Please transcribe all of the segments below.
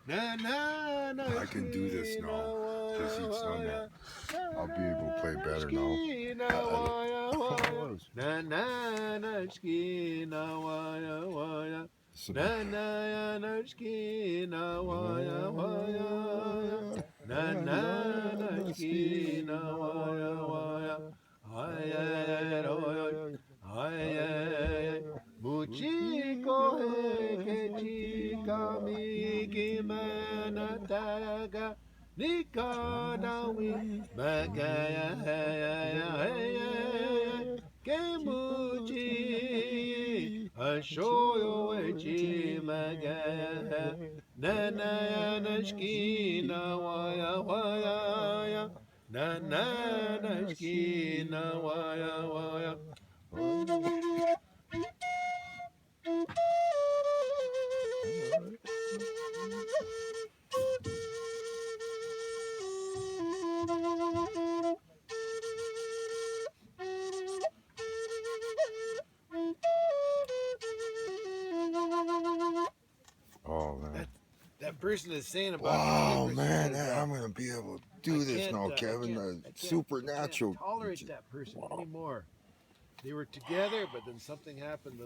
I can do this now. Because he's done that. I'll be able to play better now. Muchiko heke chika miki manataga nikadawi bagaya kemuchi ashoyo echi magaya nanayana waya waya nanana waya waya. Oh, man. That person is saying about Wow, man, I'm going to be able to do this now, Kevin. I can't Supernatural. tolerate that person anymore. They were together, but then something happened.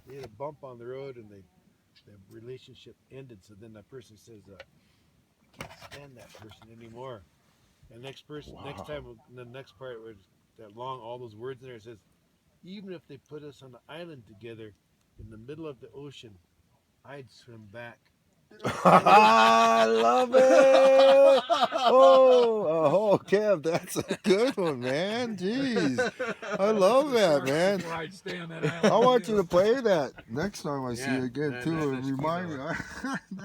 They had a bump on the road, and the relationship ended. So then that person says, "I can't stand that person anymore." And next time, the next part was that long, all those words in there. It says, "Even if they put us on an island together in the middle of the ocean, I'd swim back." I love it. Oh, Kev, that's a good one, man. Jeez, I love that, man. I want you to play that next time I see you again too, and remind me.